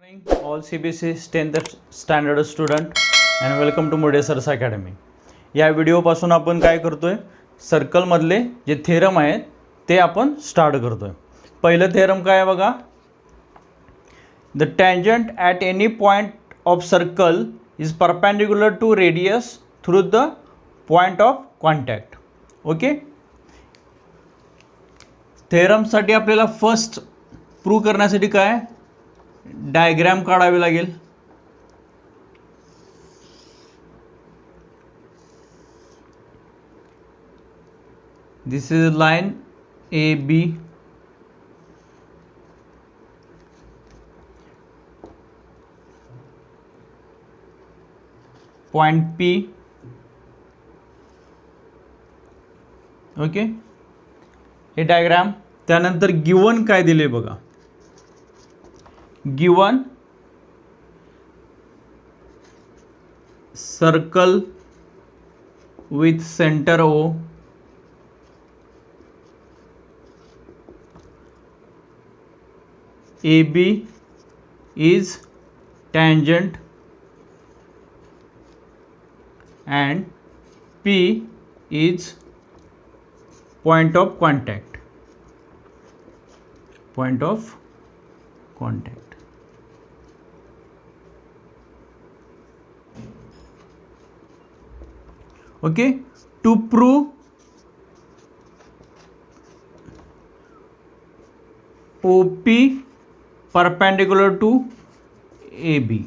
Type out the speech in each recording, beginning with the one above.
Morning, all CBSE 10th standard student and welcome to Mude sir's academy. या व्हिडिओपासून आपण काय करतोय, सर्कलमधले जे थेरम आहेत ते आपण स्टार्ट करतोय. पहिलं थेरम काय आहे बघा, the tangent at any point of circle is perpendicular to radius through the point of contact. Okay, थेरमसाठी आपल्याला फर्स्ट प्रूव्ह करण्यासाठी काय डायग्राम काढावी लागेल. This is line A B, point P. Okay, हे डायग्राम. त्यानंतर गिवन काय दिले बघा, given circle with center O, AB is tangent and P is point of contact. Point of contact. Okay, to prove OP perpendicular to AB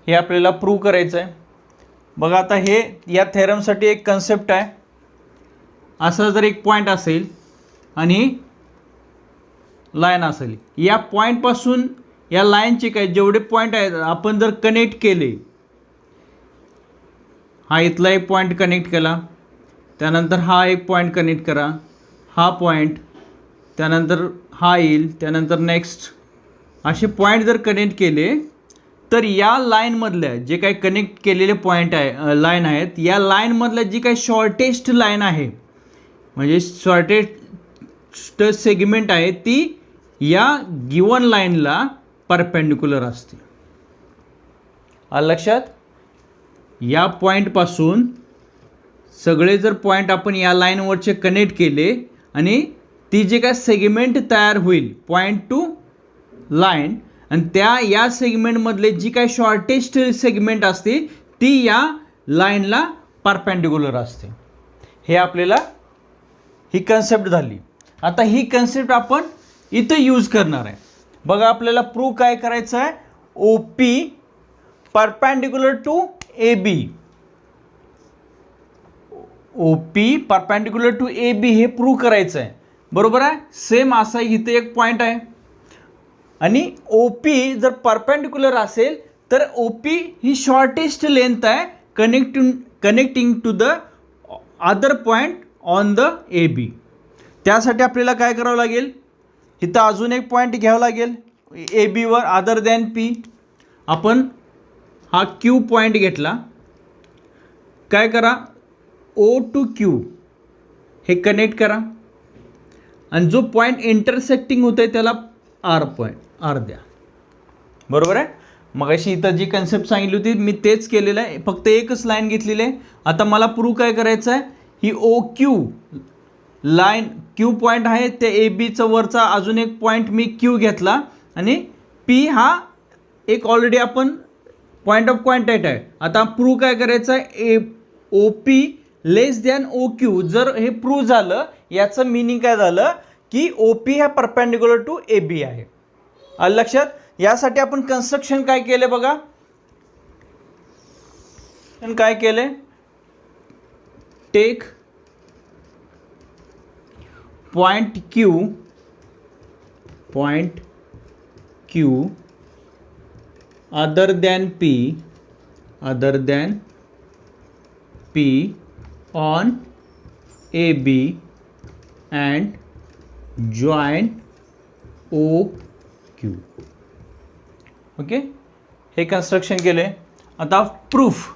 हे आपल्याला prove करायचं आहे. बघा आता हे या थेरमसाठी एक कन्सेप्ट आहे. असा जर एक पॉईंट असेल आणि लाईन असेल, या पॉईंटपासून या लाईनचे काय जेवढे पॉईंट आहेत आपण जर कनेक्ट केले, हा इथला एक पॉईंट कनेक्ट केला, त्यानंतर हा एक पॉईंट कनेक्ट करा, हा पॉईंट, त्यानंतर हा येईल, त्यानंतर नेक्स्ट, असे पॉईंट जर कनेक्ट केले तर या लाईनमधल्या जे काही कनेक्ट केलेले पॉईंट आहे लाईन आहेत, या लाईनमधल्या जी काही शॉर्टेस्ट लाईन आहे म्हणजे शॉर्टेस्ट सेगमेंट आहे ती या गिवन लाईनला परपेंडिक्युलर असते. आलं लक्षात? या पॉईंटपासून सगळे जर पॉईंट आपण या लाईनवरचे कनेक्ट केले आणि ती जे काय सेगमेंट तयार होईल पॉईंट टू लाईन, आणि त्या या सेगमेंटमधले जी काय शॉर्टेस्ट सेगमेंट असते ती या लाईनला परपेंडिक्युलर असते. हे आपल्याला ही कन्सेप्ट झाली. आता ही कन्सेप्ट आपण इथं यूज करणार आहे. बघा आपल्याला प्रूव्ह काय करायचं आहे, OP perpendicular to AB. OP perpendicular to AB हे प्रूव्ह करायचं आहे. बरोबर आहे. सेम असा इथे एक पॉईंट आहे आणि OP जर परपेंडिक्युलर असेल तर OP ही शॉर्टेस्ट लेंथ आहे connecting to the other point on the AB. त्यासाठी आपल्याला काय करावं लागेल, इथं अजून एक पॉईंट घ्यावं लागेल AB were other than P. आपण हा Q पॉईंट घेतला, काय करा O टू Q हे कनेक्ट करा आणि जो पॉईंट इंटरसेक्टिंग होतं आहे त्याला R द्या. बरोबर आहे. मग अशी इथं जी कन्सेप्ट सांगितली होती मी तेच केलेलं आहे, फक्त एकच लाईन घेतलेली आहे. आता मला प्रूव्ह काय करायचं आहे, ही OQ लाईन Q पॉईंट आहे त्या ABचा वरचा अजून एक पॉईंट मी Q घेतला आणि P हा एक ऑलरेडी आपण पॉईंट ऑफ कॉन्टॅक्ट आहे. आता प्रूव्ह काय करायचं आहे, OP लेस दॅन OQ. जर हे प्रूव्ह झालं याचं मिनिंग काय झालं की OP हा परपेंडिक्युलर टू AB आहे. आलं लक्षात? यासाठी आपण कन्स्ट्रक्शन काय केले बघा, काय केले, take point Q other than P on AB and join OQ. Okay, हे कन्स्ट्रक्शन केले. आता प्रूफ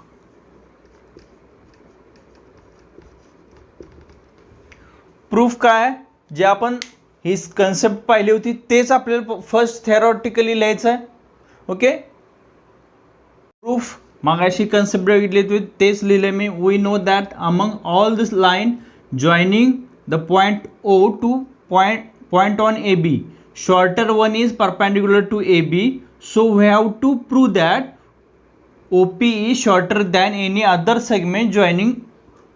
काय, जे आपण ही कन्सेप्ट पाहिली होती तेच आपल्याला फर्स्ट थेरॉटिकली लिहायचं आहे. ओके. प्रूफ मागाशी कन्सेप्ट बघितली होती तेच लिहिले मी. We know that among all this line joining the point O to point on A B, shorter one is perpendicular to AB, so we have to prove that OP is shorter than any other segment joining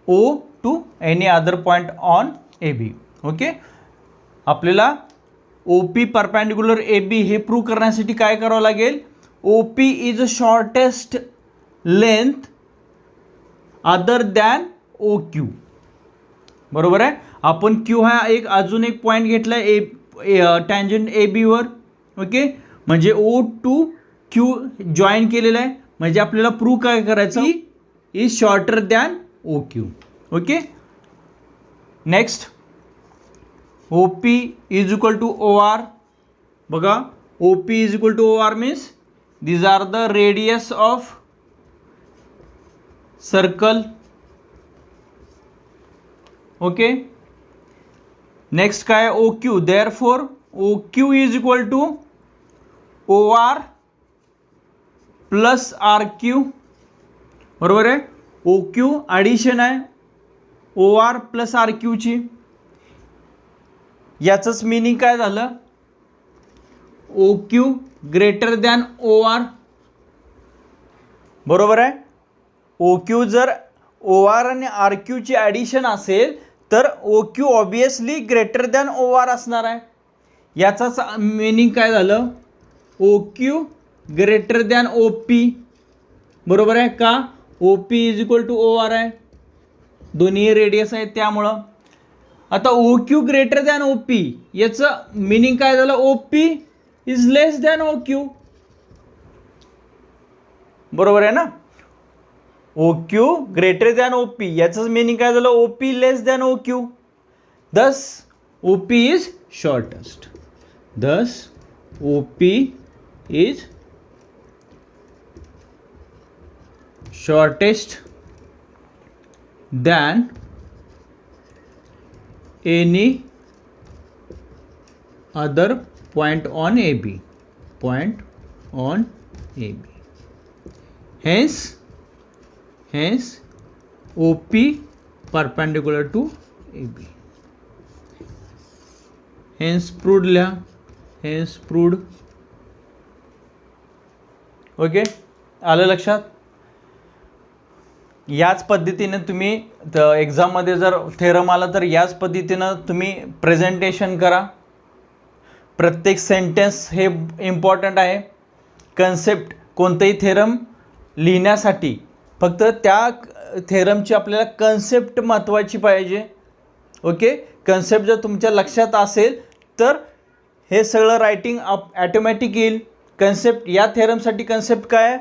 O to any other point on AB. Okay. आपल्याला OP perpendicular AB हे prove करण्यासाठी काय करावं लागेल? OP is a shortest length other than OQ. बरोबर आहे. आपण Q हा एक अजून एक पॉईंट घेतला टँजंट ए बीवर. ओके. म्हणजे ओ टू क्यू जॉईन केलेला आहे. म्हणजे आपल्याला प्रूव्ह काय करायचं? Is shorter than O Q. Okay. Next O P is equal to O R. बघा O P is equal to O R means these are the radius of circle. Okay. Next काय O Q. Therefore O Q is equal to O R plus R Q. बरोबर आहे. O Q addition आहे O R plus R क्यूची. याचंच meaning काय झालं? O Q greater than O R. बरोबर आहे. ओ क्यू जर ओ आर आणि आर क्यूची ॲडिशन असेल तर O Q obviously greater than O R असणार आहे. याचाच मिनिंग काय झालं? O Q greater than O P. बरोबर आहे का? O P is equal to O R आहे. दोन्ही रेडियस आहेत त्यामुळं. आता O Q greater than O P याचं मिनिंग काय झालं? O P is less than O Q. बरोबर आहे ना. O Q greater than O P याचंच मिनिंग काय झालं? O P less than O Q. Thus O P is shortest. Thus O P is shortest than any other point on A B. Point on A B. Hence OP perpendicular to AB. Hence proved लिहा. Hence proved. Okay. आलं लक्षात? याच पद्धतीने तुम्ही एक्झाममध्ये जर theorem आला तर याच पद्धतीनं तुम्ही प्रेझेंटेशन करा. प्रत्येक सेंटेन्स हे इम्पॉर्टंट आहे. कन्सेप्ट कोणतेही थेरम लिहिण्यासाठी फक्त त्या थेरमची आपल्याला कन्सेप्ट महत्त्वाची पाहिजे. ओके. कन्सेप्ट जर तुमच्या लक्षात असेल तर हे सगळं रायटिंग ॲटोमॅटिक येईल. कन्सेप्ट या थेरमसाठी कन्सेप्ट काय आहे?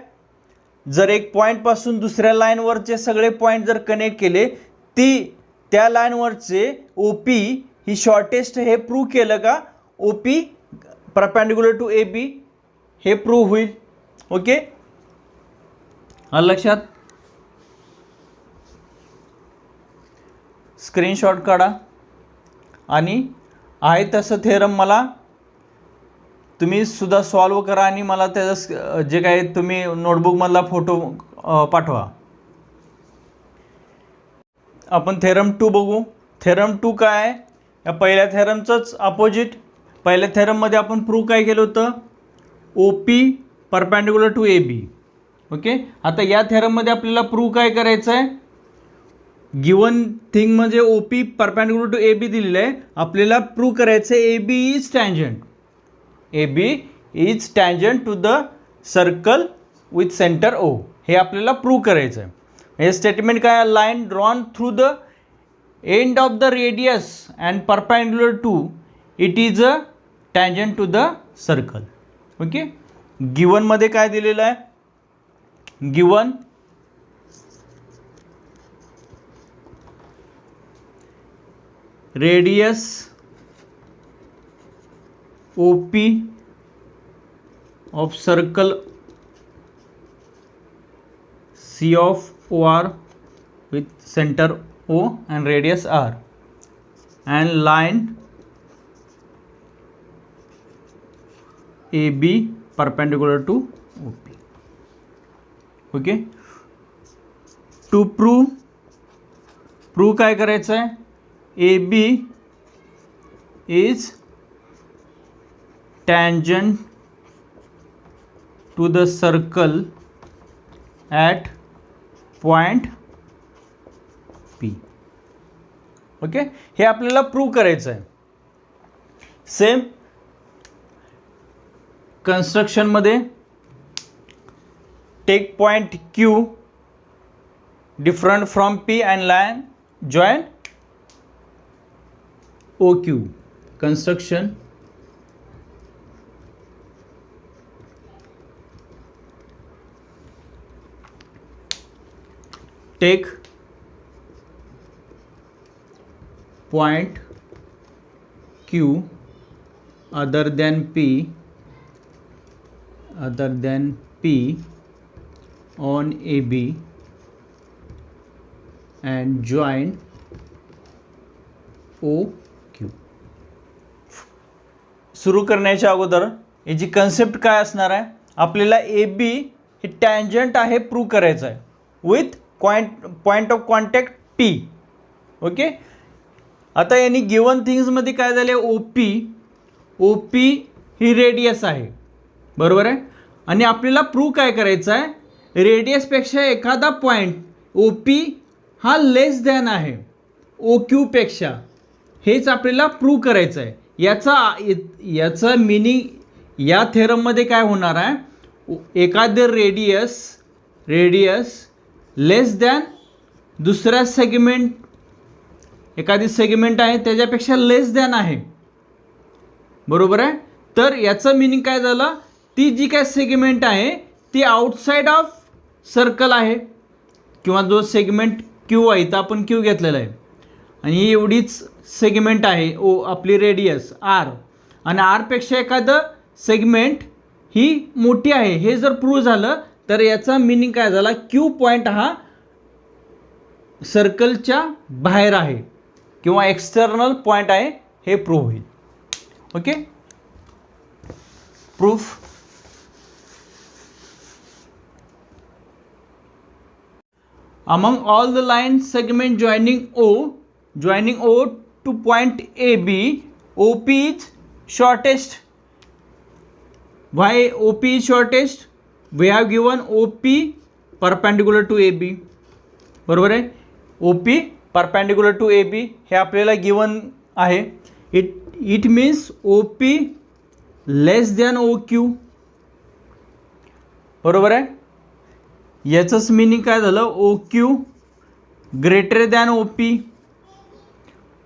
जर एक पॉईंटपासून दुसऱ्या लाईनवरचे सगळे पॉईंट जर कनेक्ट केले त्या लाईनवरचे ओ पी ही शॉर्टेस्ट हे प्रूव्ह केलं का O P perpendicular to A B हे प्रूव्ह होईल. ओके. आलं लक्षात? स्क्रीनशॉट काढा आणि आहे तसं थेरम मला तुम्ही सुद्धा सॉल्व करा आणि मला त्याचं जे काय तुम्ही नोटबुकमधला फोटो पाठवा. आपण थेरम 2 बघू. थेरम 2 काय आहे? या पहिल्या थेरमचंच अपोजिट. पहिल्या थेरममध्ये आपण प्रूव्ह काय केलं होतं? O P perpendicular to A B. Okay. आता या थेरममध्ये आपल्याला प्रूव्ह काय करायचं आहे? गिवन थिंग म्हणजे O P perpendicular to A B दिलेलं आहे. आपल्याला प्रूव्ह करायचं आहे A B is tangent. A B is tangent to the circle with centre O. हे आपल्याला प्रूव्ह करायचं आहे. हे स्टेटमेंट काय? Line drawn through the end of the radius and perpendicular to it is a tangent to the circle. Okay. गिवनमध्ये काय दिलेलं आहे? Given radius OP of circle C of OR with center O and radius R and line AB perpendicular to OP. Okay, to prove काय करायचं आहे, AB is tangent to the circle at point P. Okay, हे आपल्याला prove करायचं आहे. Same कन्स्ट्रक्शनमध्ये take point Q different from P and line join OQ. Construction take point Q other than P on AB and join OQ. सुरू करण्याच्या अगोदर याची concept काय असणार आहे, आपल्याला AB हे टँजंट आहे प्रूव्ह करायचं आहे with point of contact P. Okay, आता यांनी गिवन थिंग्समध्ये काय झाले, OP ही रेडियस आहे, बरोबर आहे, आणि आपल्याला प्रूव्ह काय करायचं आहे, रेडियसपेक्षा एखादा पॉईंट OP हा लेस दॅन आहे OQ पेक्षा, हेच आपल्याला प्रूव्ह करायचं आहे. याचा मिनिंग या थेरममध्ये काय होणार आहे, एखादं रेडियस लेस दॅन दुसऱ्या सेगमेंट, एखादी सेगमेंट आहे त्याच्यापेक्षा लेस दॅन आहे, बरोबर आहे. तर याचं मिनिंग काय झालं, ती जी काय सेगमेंट आहे ती आउटसाइड ऑफ सर्कल आहे, किंवा जो सेगमेंट Q आहे तर आपण Q घेतलेला आहे, आणि एवढीच सेगमेंट आहे आपली रेडियस R, आणि Rपेक्षा एखादं सेगमेंट ही मोठी आहे, हे जर प्रूव्ह झालं तर याचा मिनिंग काय झाला, Q पॉईंट हा सर्कलच्या बाहेर आहे किंवा एक्सटर्नल पॉईंट आहे, हे प्रूव्ह होईल. Okay, proof. Among all the line segment joining O to point AB, OP is shortest. Why OP is shortest? We have given OP perpendicular to AB. बरोबर आहे, OP perpendicular to AB हे आपल्याला given आहे. It means OP less than OQ, बरोबर आहे. याचंच meaning काय झालं, OQ greater than OP.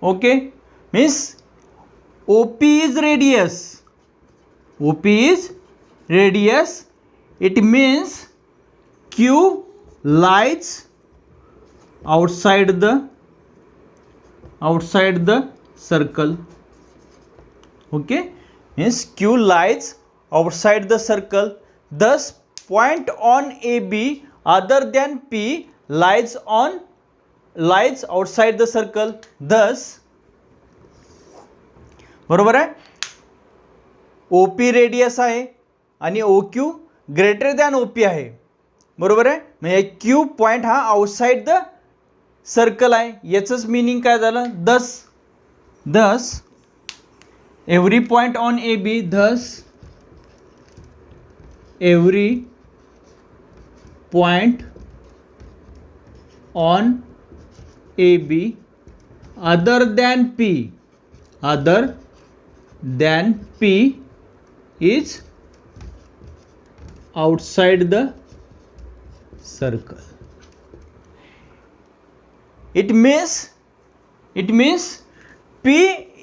Okay, means OP is radius, it means Q lies outside the circle. Okay, means Q lies outside the circle, thus point on AB other than P lies outside the circle. Thus, बरोबर आहे, OP radius आहे आणि OQ greater than OP आहे, बरोबर आहे. म्हणजे Q point हा outside the circle आहे, याचंच मिनिंग काय झालं, thus every point on AB, thus every point on AB other than P is outside the circle. It means P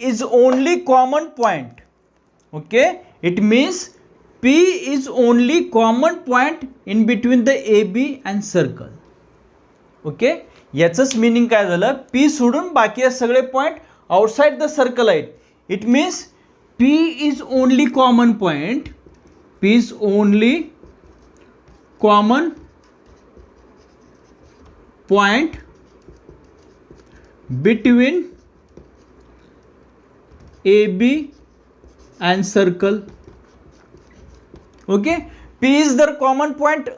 is only common point. Okay, it means P is only common point in between the AB and circle. Okay, याचंच meaning काय झालं, P सोडून बाकी सगळे point outside the circle आहेत. It means P is only common point, P is only common point between AB and circle. Okay, P is the common point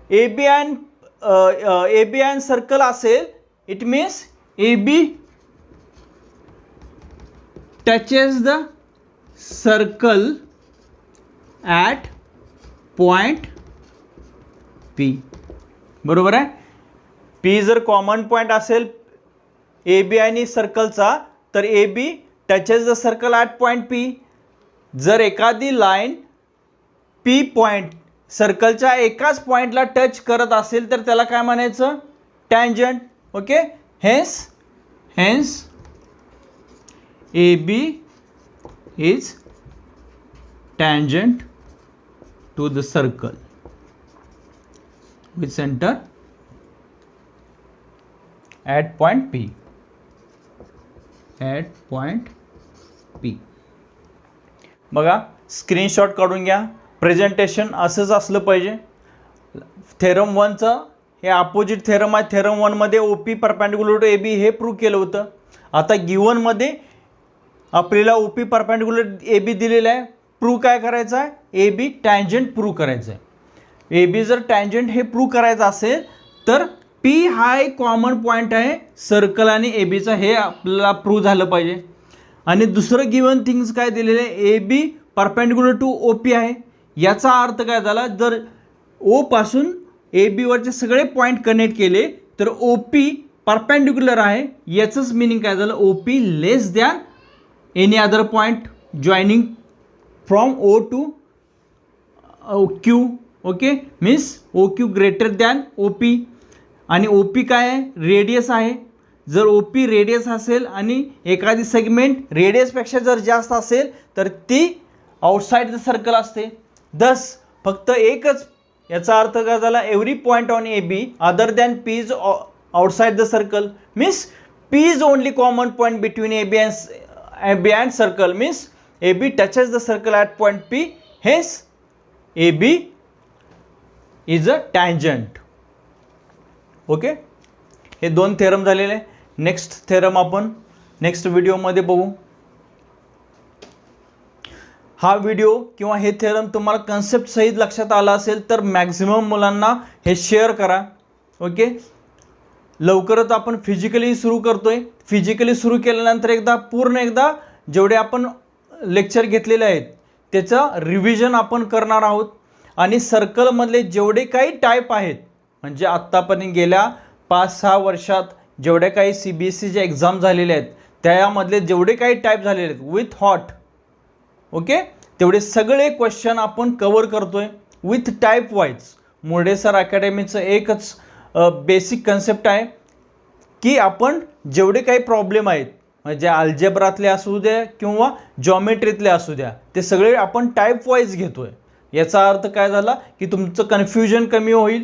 AB and circle असेल, it means AB touches the circle at point P. बरोबर आहे. P जर common point असेल AB आणि सर्कलचा तर AB touches the circle at point P. जर एखादी line P point सर्कलच्या एकाच पॉईंटला टच करत असेल तर त्याला काय म्हणायचं? Tangent. Okay. Hence AB is tangent to the circle with center at point P. At point P. बघा स्क्रीनशॉट काढून घ्या. प्रेझेंटेशन असंच असलं पाहिजे. थेरम 1चं हे अपोजिट थेरम आहे. थेरम 1 मध्ये OP परपेंडिक्युलर टू AB हे प्रूव्ह केलं होतं. आता गिवन मध्ये आपल्याला OP परपेंडिक्युलर AB दिलेला आहे. प्रूव्ह काय करायचं आहे? AB टँजंट प्रूव्ह करायचं आहे. AB जर टँजंट हे प्रूव्ह करायचं असेल तर P हा एक कॉमन पॉईंट आहे सर्कल आणि ABचा, हे आपल्याला प्रूव्ह झालं पाहिजे. आणि दुसरं गिवन थिंग्स काय दिलेलं आहे? AB परपेंडिक्युलर टू OP आहे. याचा अर्थ काय झाला? जर O पासून AB वरचे सगळे पॉईंट कनेक्ट केले तर OP परपेंडिक्युलर आहे. याचंच मिनिंग काय झालं? OP less than any other point joining from O to Q. Okay. Means OQ greater than OP. आणि OP काय आहे? रेडियस आहे. जर OP रेडियस असेल आणि एखादी सेगमेंट रेडियसपेक्षा जर जास्त असेल तर ती आउटसाइड द सर्कल असते. दस फक्त एकच. याचा अर्थ काय झाला? Every point on AB other than P is outside the circle. Means P is only common point between AB and circle. means AB touches the circle at point P. hence AB is a tangent. Okay. हे दोन theorem झालेले. Next theorem आपण next व्हिडिओमध्ये बघू. हा video किंवा हे theorem तुम्हाला कन्सेप्ट सहित लक्षात आला असेल तर मॅक्झिमम मुलांना हे शेअर करा. ओके. लवकरच आपण फिजिकली सुरू करतोय. फिजिकली सुरू केल्यानंतर एकदा जेवढे आपण लेक्चर घेतलेले आहेत त्याचं रिव्हिजन आपण करणार आहोत. आणि सर्कलमधले जेवढे काही टाईप आहेत म्हणजे आत्तापर्यंत गेल्या 5-6 वर्षात जेवढे काही CBSEचे एक्झाम झालेले आहेत त्यामधले जेवढे काही टाईप झालेले आहेत विथ हॉट. ओके. तेवढे सगळे क्वेश्चन आपण कवर करतोय with type wise. Mode sir अकॅडमीचं एकच बेसिक कन्सेप्ट आहे की आपण जेवढे काही प्रॉब्लेम आहेत म्हणजे अल्जेब्रातले असू द्या किंवा जॉमेट्रीतले असू द्या ते सगळे आपण टाईप वाईज घेतोय. याचा अर्थ काय झाला की तुमचं कन्फ्युजन कमी होईल.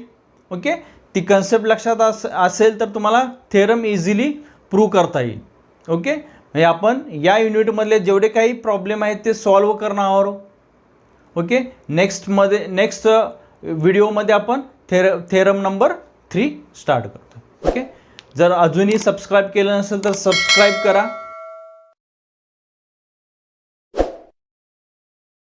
ओके. ती कन्सेप्ट लक्षात असेल तर तुम्हाला थेरम इझिली प्रूव्ह करता येईल. ओके. म्हणजे आपण या युनिटमधले जेवढे काही प्रॉब्लेम आहेत ते सॉल्व्ह करणार आहोत. ओके. नेक्स्ट व्हिडिओमध्ये आपण थेरम नंबर 3 स्टार्ट करतो. ओके. जर अजूनही सबस्क्राईब केलं नसेल तर सबस्क्राईब करा.